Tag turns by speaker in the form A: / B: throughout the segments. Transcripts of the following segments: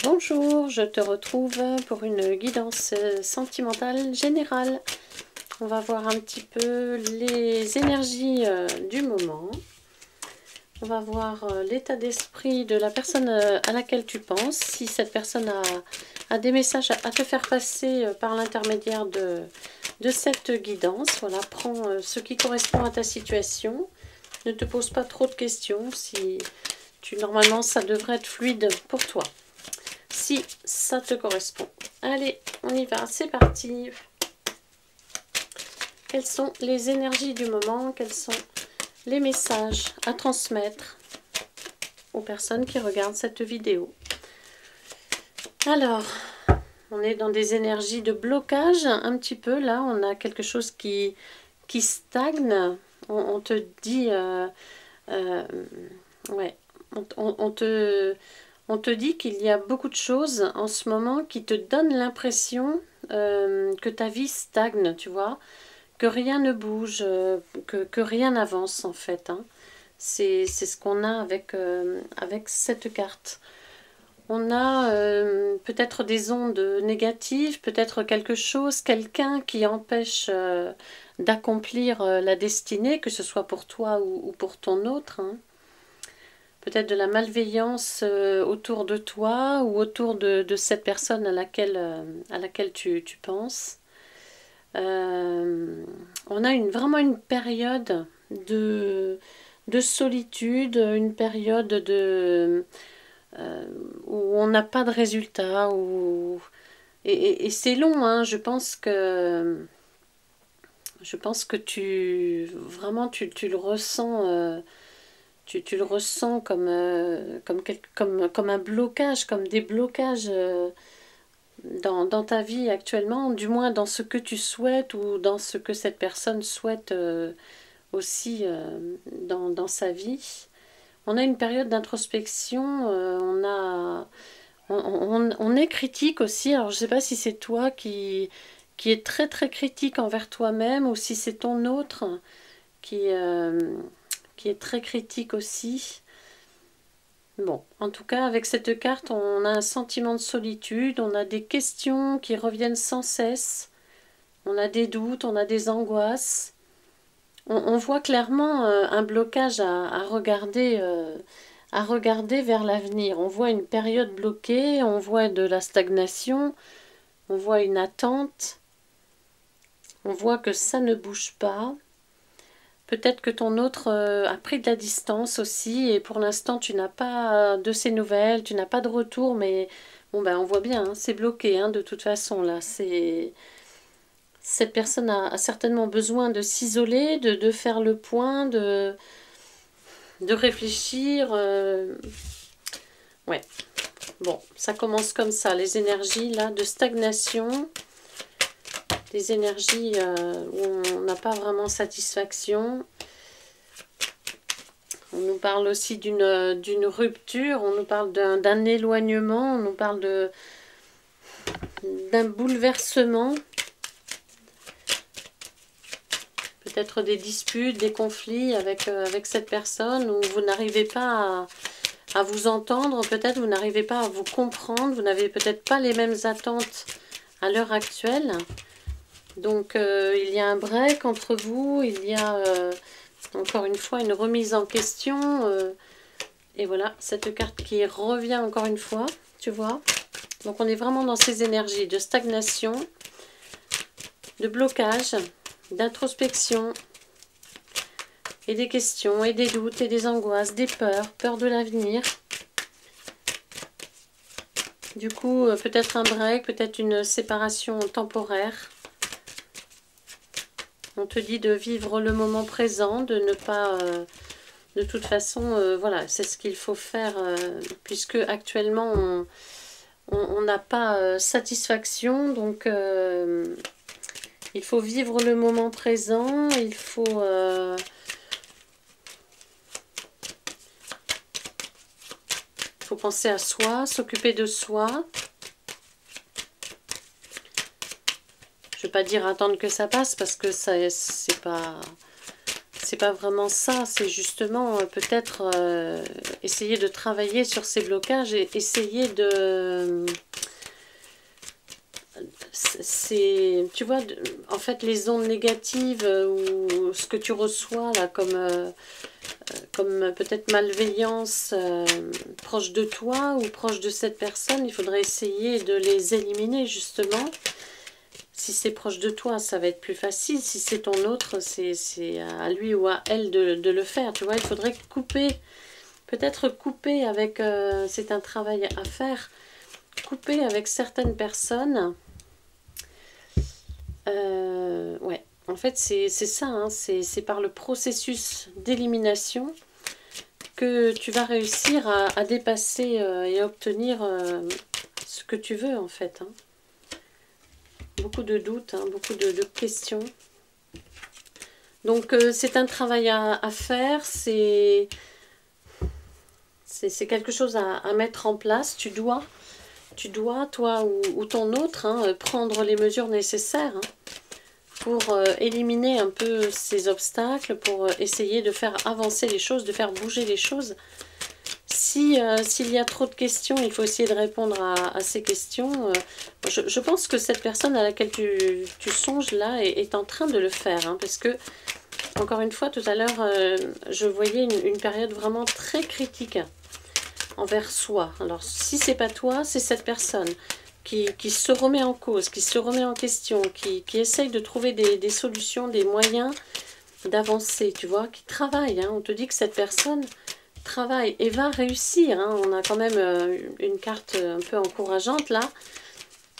A: Bonjour, je te retrouve pour une guidance sentimentale générale. On va voir un petit peu les énergies du moment. On va voir l'état d'esprit de la personne à laquelle tu penses. Si cette personne a des messages à te faire passer par l'intermédiaire de cette guidance. Voilà, prends ce qui correspond à ta situation. Ne te pose pas trop de questions. Normalement, ça devrait être fluide pour toi. Si ça te correspond. Allez, on y va, c'est parti. Quelles sont les énergies du moment? Quels sont les messages à transmettre aux personnes qui regardent cette vidéo? Alors, on est dans des énergies de blocage un petit peu. Là, on a quelque chose qui stagne. On te dit... ouais, on te dit qu'il y a beaucoup de choses en ce moment qui te donnent l'impression que ta vie stagne, tu vois, que rien ne bouge, que rien n'avance en fait. Hein. C'est ce qu'on a avec cette carte. On a peut-être des ondes négatives, peut-être quelque chose, quelqu'un qui empêche d'accomplir la destinée, que ce soit pour toi ou pour ton autre. Hein. Peut-être de la malveillance autour de toi ou autour de cette personne à laquelle tu penses. On a vraiment une période de solitude, une période où on n'a pas de résultat. Et c'est long, hein, je pense que tu le ressens. Tu le ressens comme un blocage, comme des blocages dans ta vie actuellement, du moins dans ce que tu souhaites ou dans ce que cette personne souhaite aussi dans sa vie. On a une période d'introspection, on est critique aussi. Alors je ne sais pas si c'est toi qui est très très critique envers toi-même ou si c'est ton autre qui est très critique aussi. Bon, en tout cas, avec cette carte, on a un sentiment de solitude, on a des questions qui reviennent sans cesse, on a des doutes, on a des angoisses. On voit clairement un blocage à regarder vers l'avenir. On voit une période bloquée, on voit de la stagnation, on voit une attente, on voit que ça ne bouge pas. Peut-être que ton autre a pris de la distance aussi et pour l'instant tu n'as pas de ses nouvelles, tu n'as pas de retour, mais bon ben on voit bien, hein, c'est bloqué hein, de toute façon là. Cette personne a certainement besoin de s'isoler, de faire le point, de réfléchir. Ouais, bon, ça commence comme ça, les énergies là de stagnation. Des énergies où on n'a pas vraiment satisfaction. On nous parle aussi d'une rupture, on nous parle d'un éloignement, on nous parle d'un bouleversement. Peut-être des disputes, des conflits avec cette personne où vous n'arrivez pas à vous entendre, peut-être vous n'arrivez pas à vous comprendre, vous n'avez peut-être pas les mêmes attentes à l'heure actuelle. Donc il y a un break entre vous, il y a encore une fois une remise en question. Et voilà, cette carte qui revient encore une fois, tu vois. Donc on est vraiment dans ces énergies de stagnation, de blocage, d'introspection, et des questions, et des doutes, et des angoisses, des peurs de l'avenir. Du coup, peut-être un break, peut-être une séparation temporaire. On te dit de vivre le moment présent, de ne pas... de toute façon, voilà, c'est ce qu'il faut faire, puisque actuellement, on n'a pas satisfaction. Donc, il faut vivre le moment présent, il faut... penser à soi, s'occuper de soi. Je ne vais pas dire attendre que ça passe parce que c'est c'est pas vraiment ça, c'est justement peut-être essayer de travailler sur ces blocages et essayer de... tu vois, en fait, les ondes négatives ou ce que tu reçois là comme peut-être malveillance proche de toi ou proche de cette personne, il faudrait essayer de les éliminer justement. Si c'est proche de toi, ça va être plus facile. Si c'est ton autre, c'est à lui ou à elle de le faire. Tu vois, il faudrait couper, peut-être couper avec, c'est un travail à faire, couper avec certaines personnes. Ouais, en fait, c'est ça, hein, c'est par le processus d'élimination que tu vas réussir à dépasser et à obtenir ce que tu veux, en fait. Hein. Beaucoup de doutes, hein, beaucoup de questions. Donc, c'est un travail à faire, c'est quelque chose à mettre en place. Tu dois toi ou ton autre, hein, prendre les mesures nécessaires hein, pour éliminer un peu ces obstacles, pour essayer de faire avancer les choses, de faire bouger les choses. S'il y a trop de questions, il faut essayer de répondre à ces questions. Je pense que cette personne à laquelle tu songes là est en train de le faire. Hein, parce que, encore une fois, tout à l'heure, je voyais une période vraiment très critique envers soi. Alors, si c'est pas toi, c'est cette personne qui se remet en cause, qui se remet en question, qui essaye de trouver des solutions, des moyens d'avancer, tu vois, qui travaille. Hein. On te dit que cette personne travaille et va réussir. Hein. On a quand même une carte un peu encourageante là.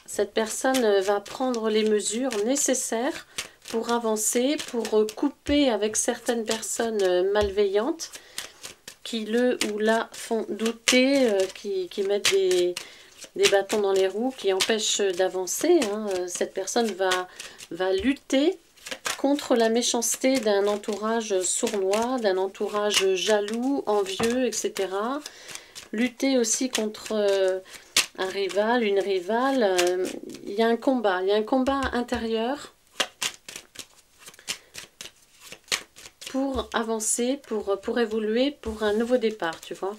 A: Cette personne va prendre les mesures nécessaires pour avancer, pour couper avec certaines personnes malveillantes qui le ou la font douter, qui mettent des bâtons dans les roues, qui empêchent d'avancer. Hein. Cette personne va lutter contre la méchanceté d'un entourage sournois, d'un entourage jaloux, envieux, etc. Lutter aussi contre un rival, une rivale. Il y a un combat intérieur pour avancer, pour évoluer, pour un nouveau départ, tu vois.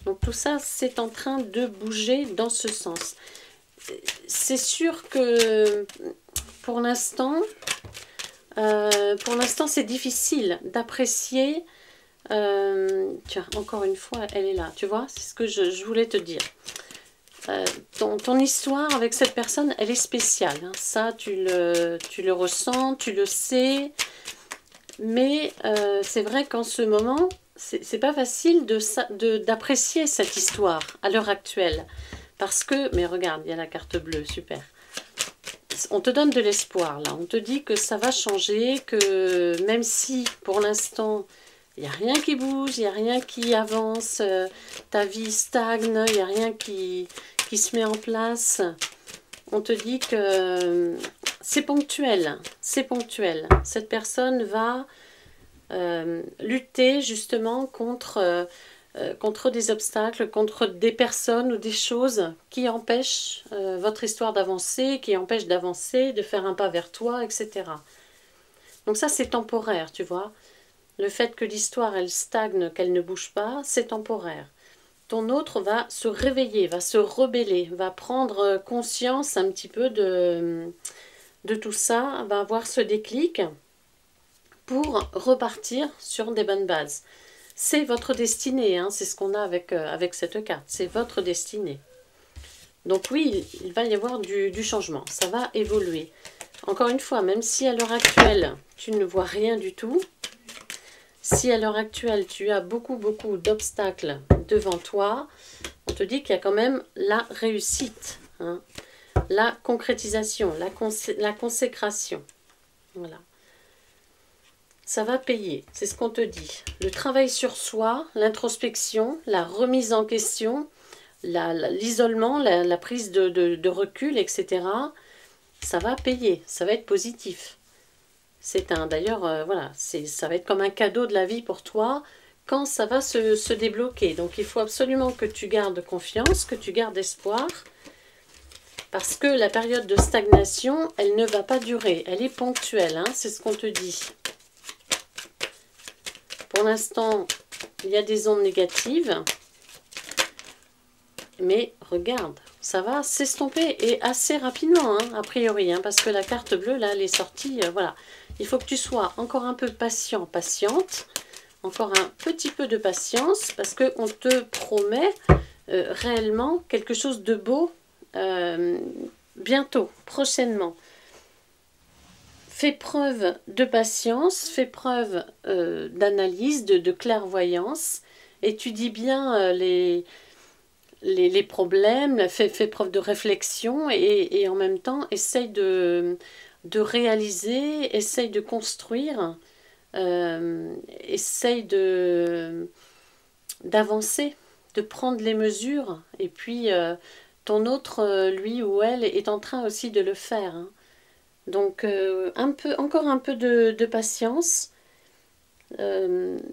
A: Donc tout ça, c'est en train de bouger dans ce sens. C'est sûr que pour l'instant, c'est difficile d'apprécier. Tiens, encore une fois, elle est là, tu vois, c'est ce que je voulais te dire. Ton histoire avec cette personne, elle est spéciale. Hein. Ça, tu le ressens, tu le sais. Mais c'est vrai qu'en ce moment, c'est pas facile d'apprécier cette histoire à l'heure actuelle. Parce que, mais regarde, il y a la carte bleue, super. On te donne de l'espoir là, on te dit que ça va changer, que même si pour l'instant, il n'y a rien qui bouge, il n'y a rien qui avance, ta vie stagne, il n'y a rien qui se met en place. On te dit que c'est ponctuel, c'est ponctuel. Cette personne va lutter justement contre des obstacles, contre des personnes ou des choses qui empêchent votre histoire d'avancer, qui empêchent d'avancer, de faire un pas vers toi, etc. Donc ça, c'est temporaire, tu vois. Le fait que l'histoire, elle stagne, qu'elle ne bouge pas, c'est temporaire. Ton autre va se réveiller, va se rebeller, va prendre conscience un petit peu de tout ça, va avoir ce déclic pour repartir sur des bonnes bases. C'est votre destinée, hein, c'est ce qu'on a avec cette carte, c'est votre destinée. Donc oui, il va y avoir du changement, ça va évoluer. Encore une fois, même si à l'heure actuelle, tu ne vois rien du tout, si à l'heure actuelle, tu as beaucoup d'obstacles devant toi, on te dit qu'il y a quand même la réussite, hein, la concrétisation, la consécration. Voilà. Ça va payer, c'est ce qu'on te dit. Le travail sur soi, l'introspection, la remise en question, l'isolement, la prise de recul, etc. Ça va payer, ça va être positif. C'est d'ailleurs, voilà, ça va être comme un cadeau de la vie pour toi quand ça va se débloquer. Donc il faut absolument que tu gardes confiance, que tu gardes espoir, parce que la période de stagnation, elle ne va pas durer, elle est ponctuelle, hein, c'est ce qu'on te dit. Pour l'instant, il y a des ondes négatives. Mais regarde, ça va s'estomper et assez rapidement, hein, a priori, hein, parce que la carte bleue, là, elle est sortie, voilà. Il faut que tu sois encore un peu patient, patiente, encore un petit peu de patience, parce qu'on te promet réellement quelque chose de beau bientôt, prochainement. Fais preuve de patience, fais preuve d'analyse, de clairvoyance, étudie bien les problèmes, fais preuve de réflexion et en même temps essaye de réaliser, essaye de construire, essaye d'avancer, de prendre les mesures. Et puis ton autre, lui ou elle, est en train aussi de le faire, hein. Donc encore un peu de patience.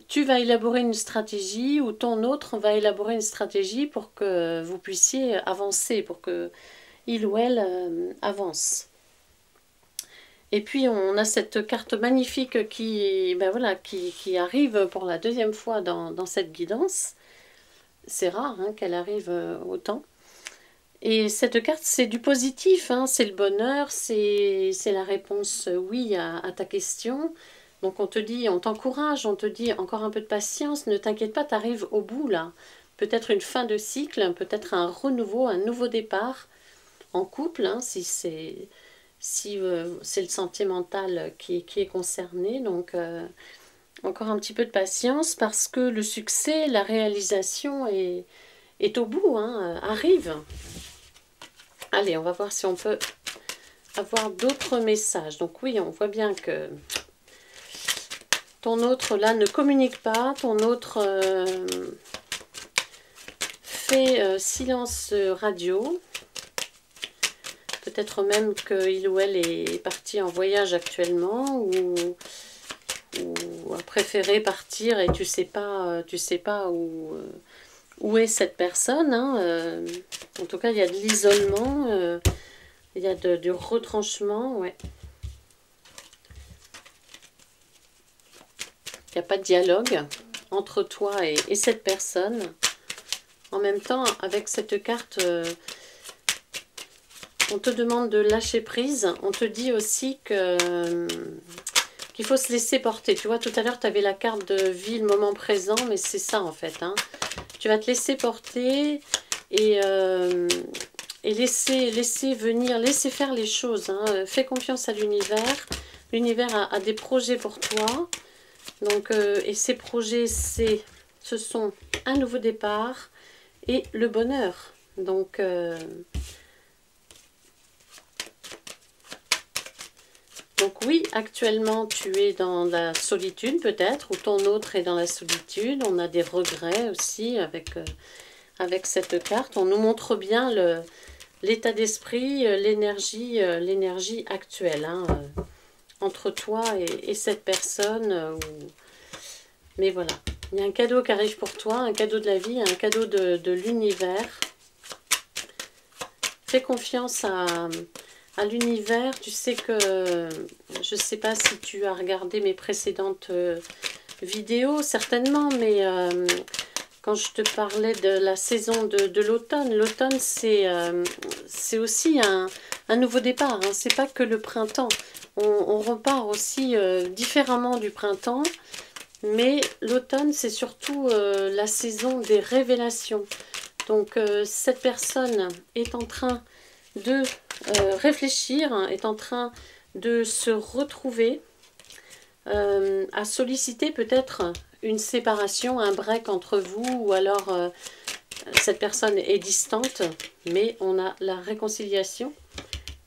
A: Tu vas élaborer une stratégie ou ton autre va élaborer une stratégie pour que vous puissiez avancer, pour que il ou elle avance. Et puis on a cette carte magnifique qui, ben voilà, qui arrive pour la deuxième fois dans cette guidance. C'est rare, hein, qu'elle arrive autant. Et cette carte, c'est du positif, hein, c'est le bonheur, c'est la réponse oui à ta question. Donc on te dit, on t'encourage, on te dit encore un peu de patience, ne t'inquiète pas, tu arrives au bout là. Peut-être une fin de cycle, peut-être un renouveau, un nouveau départ en couple, hein, si c'est le sentimental qui est concerné. Donc encore un petit peu de patience parce que le succès, la réalisation est au bout, hein, arrive. Allez, on va voir si on peut avoir d'autres messages. Donc oui, on voit bien que ton autre, là, ne communique pas. Ton autre fait silence radio. Peut-être même qu'il ou elle est parti en voyage actuellement ou a préféré partir et tu sais pas où est cette personne, hein. En tout cas, il y a de l'isolement, il y a du retranchement, ouais. Il n'y a pas de dialogue entre toi et cette personne. En même temps, avec cette carte, on te demande de lâcher prise. On te dit aussi qu'il faut se laisser porter. Tu vois, tout à l'heure, tu avais la carte de vie, le moment présent, mais c'est ça en fait, hein. Tu vas te laisser porter et laisser venir, laisser faire les choses, hein. Fais confiance à l'univers. L'univers a des projets pour toi. Donc, et ces projets, ce sont un nouveau départ et le bonheur. Donc oui, actuellement, tu es dans la solitude peut-être, ou ton autre est dans la solitude. On a des regrets aussi avec cette carte. On nous montre bien l'état d'esprit, l'énergie actuelle, hein, entre toi et cette personne. Mais voilà, il y a un cadeau qui arrive pour toi, un cadeau de la vie, un cadeau de l'univers. Fais confiance à l'univers. Tu sais que, je ne sais pas si tu as regardé mes précédentes vidéos, certainement, mais quand je te parlais de la saison de l'automne, c'est aussi un nouveau départ, hein. C'est pas que le printemps. On repart aussi différemment du printemps, mais l'automne, c'est surtout la saison des révélations. Donc, cette personne est en train de réfléchir, est en train de se retrouver, à solliciter peut-être une séparation, un break entre vous, ou alors cette personne est distante, mais on a la réconciliation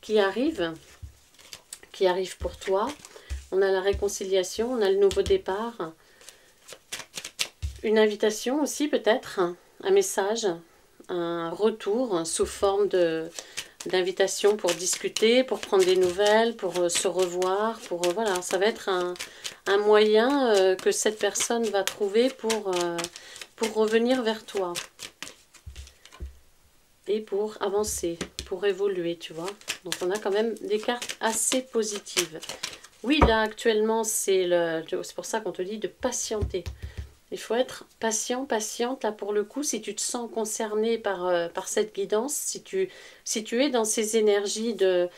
A: qui arrive pour toi. On a la réconciliation, on a le nouveau départ, une invitation aussi peut-être, un message, un retour sous forme d'invitation pour discuter, pour prendre des nouvelles, pour se revoir, voilà, ça va être un moyen que cette personne va trouver pour revenir vers toi et pour avancer, pour évoluer, tu vois. Donc on a quand même des cartes assez positives. Oui, là actuellement c'est pour ça qu'on te dit de patienter. Il faut être patient, patiente. Là, pour le coup, si tu te sens concerné par cette guidance, si tu es dans ces énergies de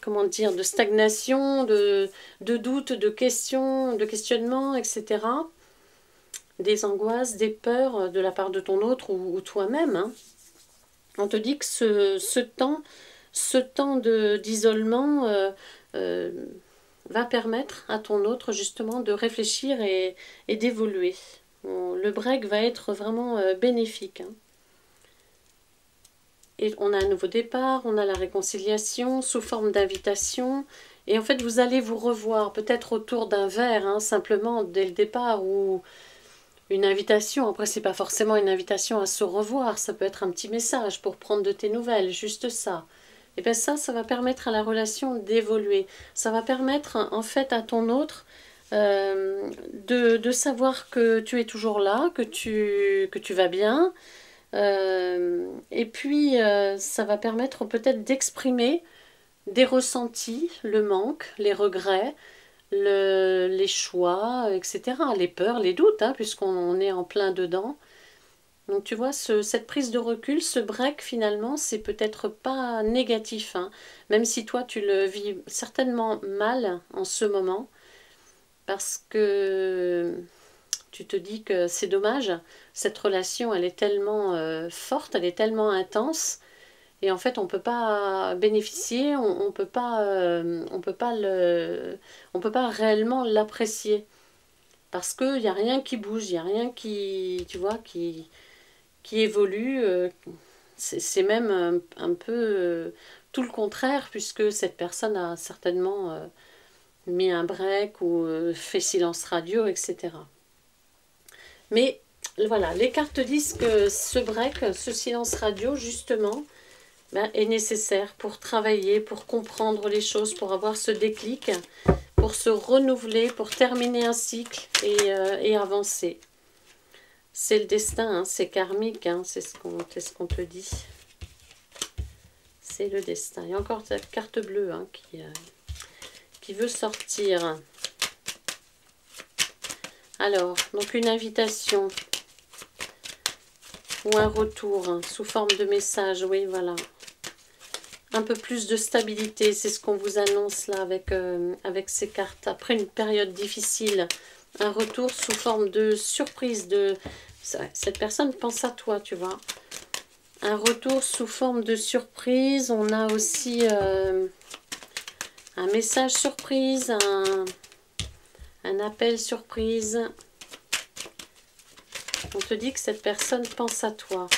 A: comment dire, de stagnation, de doute, de questions, de questionnement, etc., des angoisses, des peurs de la part de ton autre ou toi-même, hein. On te dit que ce temps d'isolement euh, va permettre à ton autre justement de réfléchir et d'évoluer. Bon, le break va être vraiment bénéfique, hein. Et on a un nouveau départ, on a la réconciliation sous forme d'invitation. Et en fait, vous allez vous revoir, peut-être autour d'un verre, hein, simplement dès le départ, ou une invitation. Après, c'est pas forcément une invitation à se revoir, ça peut être un petit message pour prendre de tes nouvelles, juste ça. Et bien ça va permettre à la relation d'évoluer. Ça va permettre en fait à ton autre de savoir que tu es toujours là, que tu vas bien. Et puis ça va permettre peut-être d'exprimer des ressentis, le manque, les regrets, les choix, etc. Les peurs, les doutes, hein, puisqu'on est en plein dedans. Donc tu vois, cette prise de recul, ce break finalement, c'est peut-être pas négatif, hein, même si toi tu le vis certainement mal en ce moment, parce que tu te dis que c'est dommage, cette relation elle est tellement forte, elle est tellement intense, et en fait on peut pas bénéficier, on peut pas réellement l'apprécier, parce qu'il n'y a rien qui bouge, il n'y a rien qui, tu vois, qui évolue. C'est même un peu tout le contraire, puisque cette personne a certainement mis un break ou fait silence radio, etc. Mais voilà, les cartes disent que ce break, ce silence radio, justement, ben, est nécessaire pour travailler, pour comprendre les choses, pour avoir ce déclic, pour se renouveler, pour terminer un cycle et avancer. C'est le destin, hein, c'est karmique, hein, c'est ce qu'on te dit. C'est le destin. Il y a encore cette carte bleue, hein, qui veut sortir. Alors, donc une invitation ou un retour, hein, sous forme de message, oui, voilà. Un peu plus de stabilité, c'est ce qu'on vous annonce là avec ces cartes. Après une période difficile, un retour sous forme de surprise. Cette personne pense à toi, tu vois. Un retour sous forme de surprise. On a aussi un message surprise, un appel surprise. On te dit que cette personne pense à toi.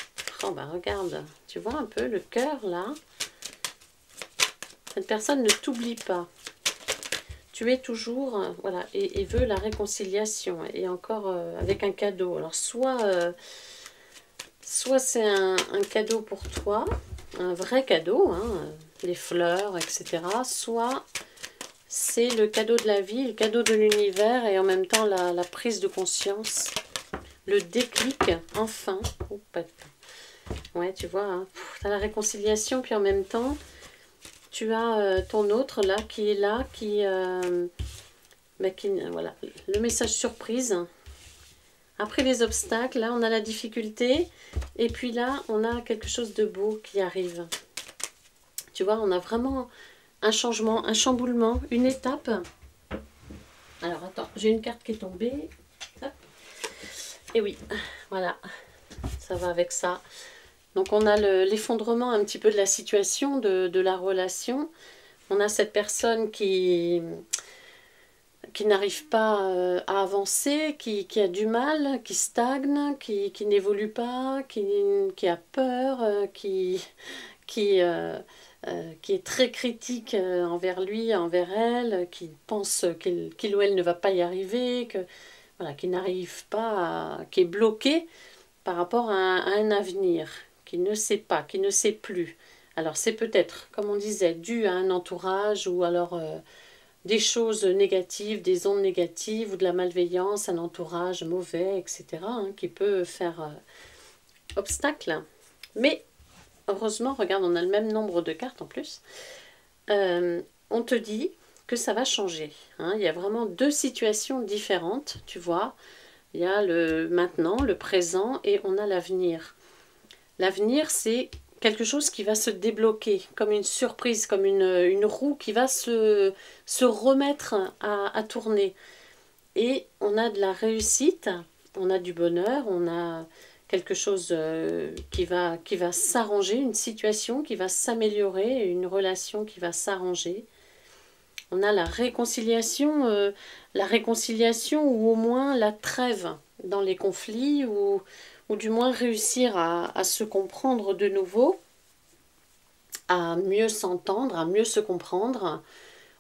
A: Oh bah regarde, tu vois un peu le cœur là. Cette personne ne t'oublie pas. Tu es toujours, voilà, et veut la réconciliation. Et encore avec un cadeau. Alors soit c'est un cadeau pour toi, un vrai cadeau, hein, les fleurs, etc. Soit c'est le cadeau de la vie, le cadeau de l'univers et en même temps la prise de conscience, le déclic, enfin. Oh, ouais, tu vois, hein, tu as la réconciliation, puis en même temps, tu as ton autre là, voilà, le message surprise. Après les obstacles, là, on a la difficulté. Et puis là, on a quelque chose de beau qui arrive. Tu vois, on a vraiment un changement, un chamboulement, une étape. Alors, attends, j'ai une carte qui est tombée. Hop. Et oui, voilà, ça va avec ça. Donc, on a l'effondrement un petit peu de la situation, de la relation. On a cette personne qui n'arrive pas à avancer, qui a du mal, qui stagne, qui n'évolue pas, qui a peur, qui est très critique envers lui, envers elle, qui pense qu'il ou elle ne va pas y arriver, voilà, qui n'arrive pas, qui est bloqué par rapport à un avenir, qui ne sait pas, qui ne sait plus. Alors c'est peut-être, comme on disait, dû à un entourage ou alors des choses négatives, des ondes négatives ou de la malveillance, un entourage mauvais, etc., hein, qui peut faire obstacle. Mais heureusement, regarde, on a le même nombre de cartes en plus. On te dit que ça va changer. Hein. Il y a vraiment deux situations différentes, tu vois. Il y a le maintenant, le présent, et on a l'avenir. L'avenir, c'est quelque chose qui va se débloquer, comme une surprise, comme une roue qui va se remettre à tourner. Et on a de la réussite, on a du bonheur, on a quelque chose qui va s'arranger, une situation qui va s'améliorer, une relation qui va s'arranger. On a la réconciliation ou au moins la trêve dans les conflits, ou du moins réussir à se comprendre de nouveau, à mieux s'entendre, à mieux se comprendre.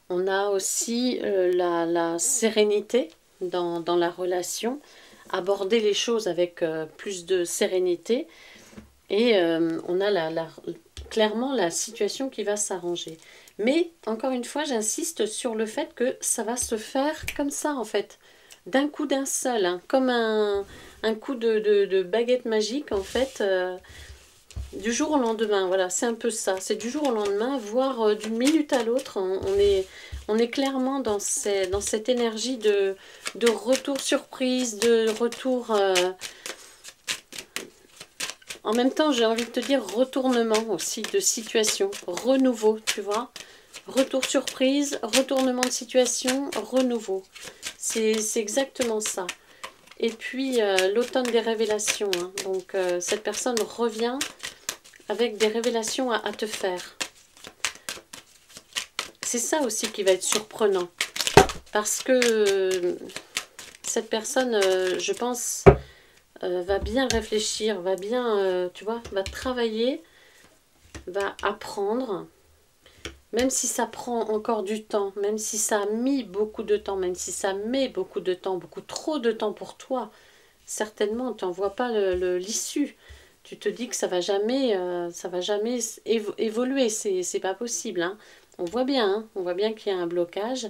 A: On a aussi la sérénité dans la relation, aborder les choses avec plus de sérénité, et on a clairement la situation qui va s'arranger. Mais, encore une fois, j'insiste sur le fait que ça va se faire comme ça, en fait, d'un coup d'un seul, hein, comme un coup de baguette magique, en fait, du jour au lendemain. Voilà, c'est un peu ça, c'est du jour au lendemain, voire d'une minute à l'autre. On est clairement dans cette énergie de retour surprise, de retour... en même temps, j'ai envie de te dire retournement aussi de situation, renouveau, tu vois. Retour surprise, retournement de situation, renouveau. C'est exactement ça. Et puis, l'automne des révélations. Hein. Donc, cette personne revient avec des révélations à te faire. C'est ça aussi qui va être surprenant. Parce que cette personne, je pense... va bien réfléchir, va bien, tu vois, va travailler, va apprendre, même si ça prend encore du temps, même si ça a mis beaucoup de temps, même si ça met beaucoup de temps, beaucoup trop de temps pour toi, certainement, tu n'en vois pas l'issue. Tu te dis que ça va jamais évoluer, c'est pas possible. Hein. On voit bien qu'il y a un blocage,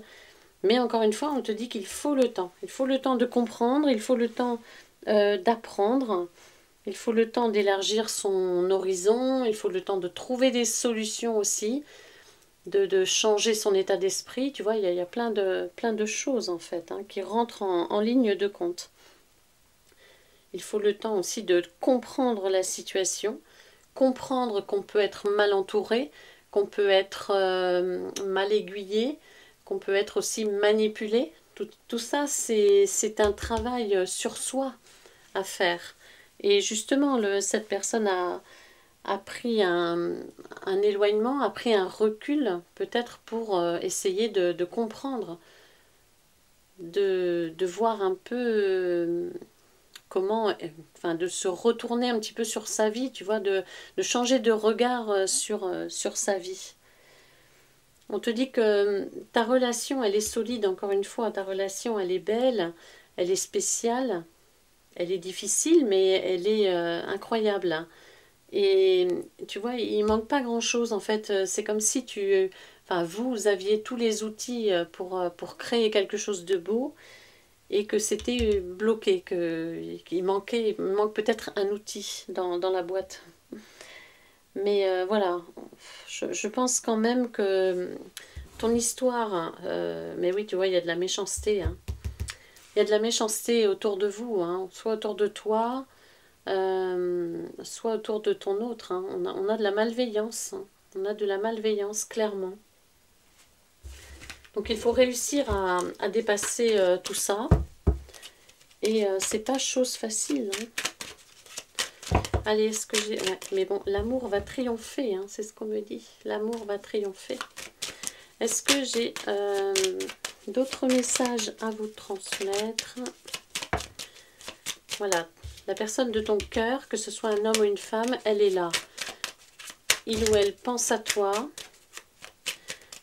A: mais encore une fois, on te dit qu'il faut le temps. Il faut le temps de comprendre, il faut le temps d'apprendre, il faut le temps d'élargir son horizon, il faut le temps de trouver des solutions aussi, de changer son état d'esprit. Tu vois, il y a plein de choses en fait hein, qui rentrent en ligne de compte. Il faut le temps aussi de comprendre la situation, comprendre qu'on peut être mal entouré, qu'on peut être mal aiguillé, qu'on peut être aussi manipulé. Tout ça, c'est un travail sur soi à faire. Et justement, cette personne a pris un éloignement, a pris un recul, peut-être pour essayer de comprendre, de voir un peu comment, enfin, de se retourner un petit peu sur sa vie, tu vois, de changer de regard sur sa vie. On te dit que ta relation, elle est solide, encore une fois, ta relation, elle est belle, elle est spéciale, elle est difficile, mais elle est incroyable. Et tu vois, il manque pas grand-chose, en fait. C'est comme si vous aviez tous les outils pour créer quelque chose de beau, et que c'était bloqué, qu'il manque peut-être un outil dans la boîte. Mais voilà, je pense quand même que ton histoire, mais oui, tu vois, il y a de la méchanceté. Hein. Il y a de la méchanceté autour de vous, hein, soit autour de toi, soit autour de ton autre. Hein. On a de la malveillance. Hein. On a de la malveillance, clairement. Donc il faut réussir à dépasser tout ça. Et c'est pas chose facile. Hein. Allez, est-ce que j'ai... Ouais, mais bon, l'amour va triompher, hein, c'est ce qu'on me dit. L'amour va triompher. Est-ce que j'ai d'autres messages à vous transmettre? Voilà, la personne de ton cœur, que ce soit un homme ou une femme, elle est là. Il ou elle pense à toi.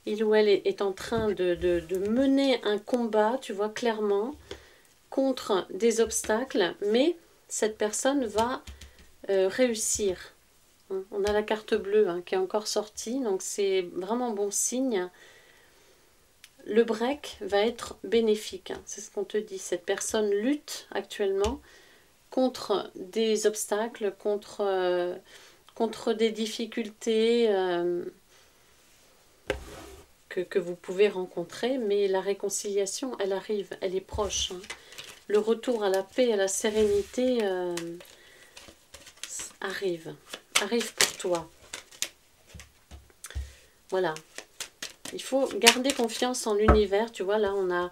A: Il ou elle est en train de mener un combat, tu vois, clairement, contre des obstacles, mais cette personne va réussir. On a la carte bleue hein, qui est encore sortie, donc c'est vraiment bon signe. Le break va être bénéfique, hein, c'est ce qu'on te dit. Cette personne lutte actuellement contre des obstacles, contre des difficultés. que vous pouvez rencontrer, mais la réconciliation, elle arrive, elle est proche. Hein. Le retour à la paix, à la sérénité arrive pour toi. Voilà. Il faut garder confiance en l'univers. Tu vois, là, on a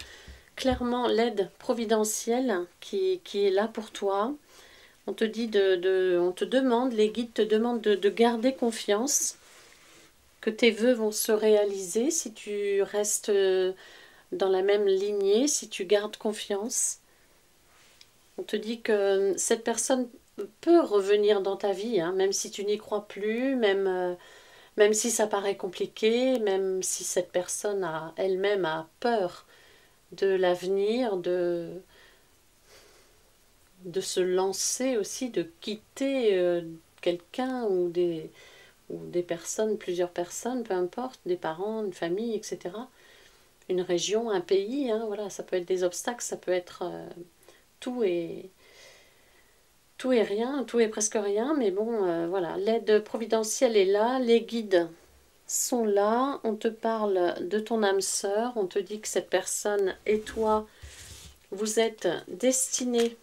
A: clairement l'aide providentielle qui est là pour toi. On te dit on te demande, les guides te demandent de garder confiance, que tes vœux vont se réaliser si tu restes dans la même lignée, si tu gardes confiance. On te dit que cette personne peut revenir dans ta vie, hein, même si tu n'y crois plus, même si ça paraît compliqué, même si cette personne elle-même a peur de l'avenir, de se lancer aussi, de quitter quelqu'un ou des personnes, plusieurs personnes, peu importe, des parents, une famille, etc. Une région, un pays, hein, voilà, ça peut être des obstacles, ça peut être tout et rien, tout et presque rien, mais bon, voilà, l'aide providentielle est là, les guides sont là, on te parle de ton âme sœur, on te dit que cette personne et toi, vous êtes destinés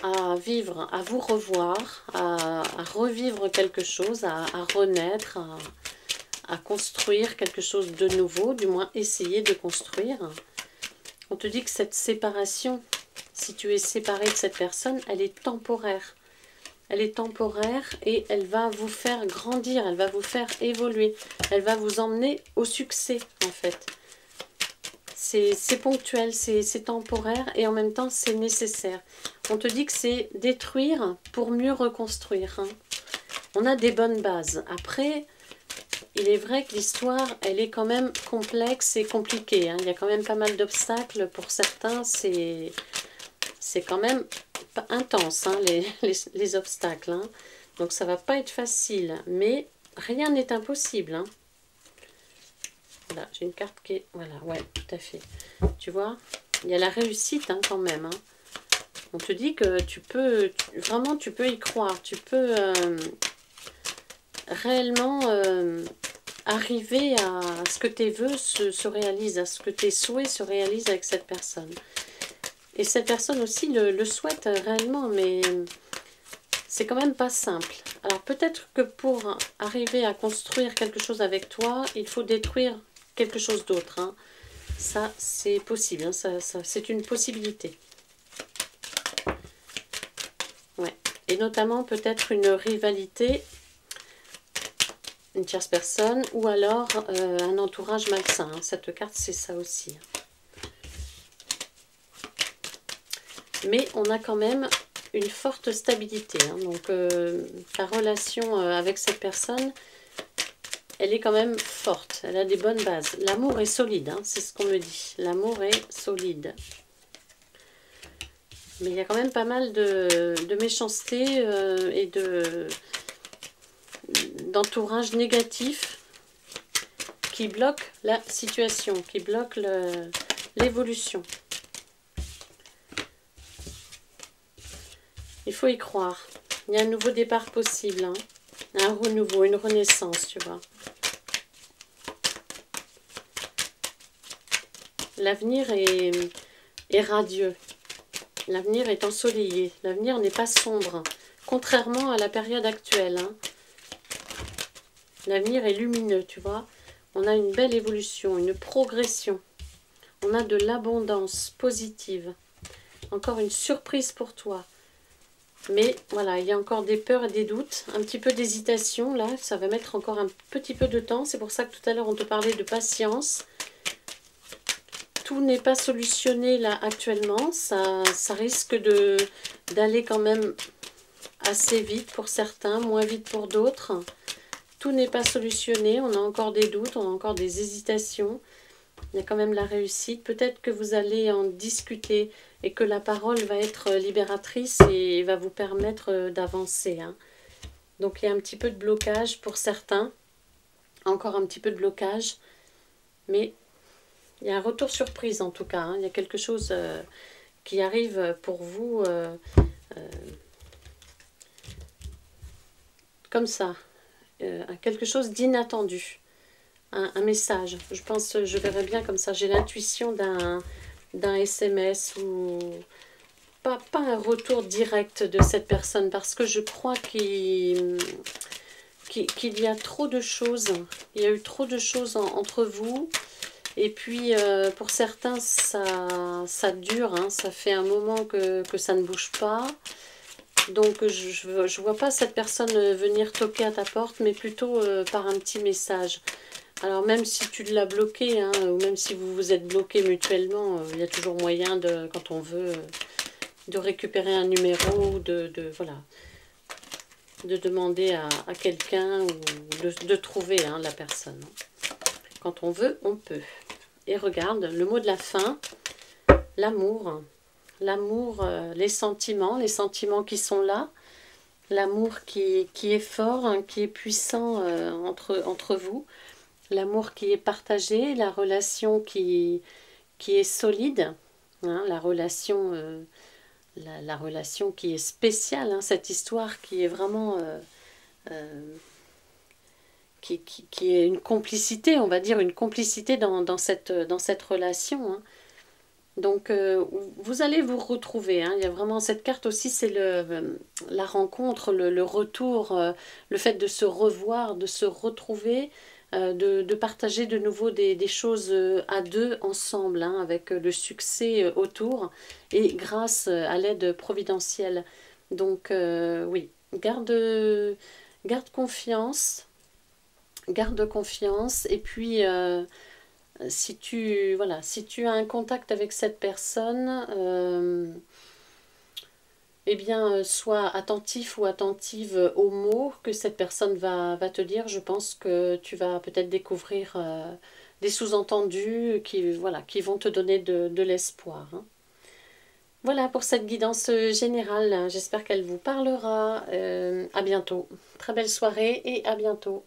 A: à vivre, à vous revoir, à revivre quelque chose, à renaître, à construire quelque chose de nouveau, du moins essayer de construire. On te dit que cette séparation, si tu es séparé de cette personne, elle est temporaire. Elle est temporaire et elle va vous faire grandir, elle va vous faire évoluer, elle va vous emmener au succès en fait. C'est ponctuel, c'est temporaire et en même temps c'est nécessaire. On te dit que c'est détruire pour mieux reconstruire. Hein. On a des bonnes bases. Après, il est vrai que l'histoire, elle est quand même complexe et compliquée. Hein. Il y a quand même pas mal d'obstacles. Pour certains, c'est quand même intense, hein, les obstacles. Hein. Donc ça va pas être facile. Mais rien n'est impossible. Hein. Voilà, j'ai une carte qui est... Voilà, ouais, tout à fait. Tu vois, il y a la réussite hein, quand même. Hein. On te dit que tu peux... Vraiment, tu peux y croire. Tu peux réellement arriver à ce que tes vœux se réalisent, à ce que tes souhaits se réalisent avec cette personne. Et cette personne aussi le souhaite réellement, mais c'est quand même pas simple. Alors peut-être que pour arriver à construire quelque chose avec toi, il faut détruire quelque chose d'autre. Hein. Ça, c'est possible. Hein. Ça, c'est une possibilité. Ouais. Et notamment peut-être une rivalité, une tierce personne, ou alors un entourage malsain. Hein. Cette carte, c'est ça aussi. Mais on a quand même une forte stabilité. Hein. Donc ta relation avec cette personne, elle est quand même forte. Elle a des bonnes bases. L'amour est solide, hein, c'est ce qu'on me dit. L'amour est solide. Mais il y a quand même pas mal de méchanceté et d'entourage négatif qui bloque la situation, qui bloque l'évolution. Il faut y croire. Il y a un nouveau départ possible. Hein. Un renouveau, une renaissance, tu vois. L'avenir est radieux. L'avenir est ensoleillé. L'avenir n'est pas sombre. Contrairement à la période actuelle. Hein. L'avenir est lumineux, tu vois. On a une belle évolution, une progression. On a de l'abondance positive. Encore une surprise pour toi. Mais voilà, il y a encore des peurs et des doutes, un petit peu d'hésitation là, ça va mettre encore un petit peu de temps. C'est pour ça que tout à l'heure on te parlait de patience. Tout n'est pas solutionné là actuellement, ça risque d'aller quand même assez vite pour certains, moins vite pour d'autres. Tout n'est pas solutionné, on a encore des doutes, on a encore des hésitations. Il y a quand même la réussite. Peut-être que vous allez en discuter et que la parole va être libératrice et va vous permettre d'avancer. Hein. Donc il y a un petit peu de blocage pour certains. Encore un petit peu de blocage. Mais il y a un retour surprise en tout cas. Hein. Il y a quelque chose qui arrive pour vous comme ça. Quelque chose d'inattendu. un message. Je pense, je verrais bien comme ça. J'ai l'intuition d'un SMS ou pas un retour direct de cette personne parce que je crois qu'il y a trop de choses. Il y a eu trop de choses entre vous. Et puis, pour certains, ça dure. Hein. Ça fait un moment que ça ne bouge pas. Donc, je vois pas cette personne venir toquer à ta porte, mais plutôt par un petit message. Alors, même si tu l'as bloqué, hein, ou même si vous vous êtes bloqué mutuellement, il y a toujours moyen, quand on veut, de récupérer un numéro, voilà, de demander à quelqu'un ou de trouver hein, la personne. Quand on veut, on peut. Et regarde, le mot de la fin, l'amour. L'amour, les sentiments qui sont là. L'amour qui est fort, hein, qui est puissant entre vous. L'amour qui est partagé, la relation qui est solide. Hein, la relation qui est spéciale, hein, cette histoire qui est vraiment... qui est une complicité, on va dire, une complicité dans cette relation. Hein. Donc, vous allez vous retrouver. Hein. Il y a vraiment cette carte aussi, c'est la rencontre, le retour, le fait de se revoir, de se retrouver, de partager de nouveau des choses à deux ensemble, hein, avec le succès autour et grâce à l'aide providentielle. Donc, oui, garde confiance. Garde confiance et puis si tu as un contact avec cette personne, eh bien sois attentif ou attentive aux mots que cette personne va te dire. Je pense que tu vas peut-être découvrir des sous-entendus qui vont te donner de l'espoir. Hein. Voilà pour cette guidance générale. J'espère qu'elle vous parlera. À bientôt. Très belle soirée et à bientôt.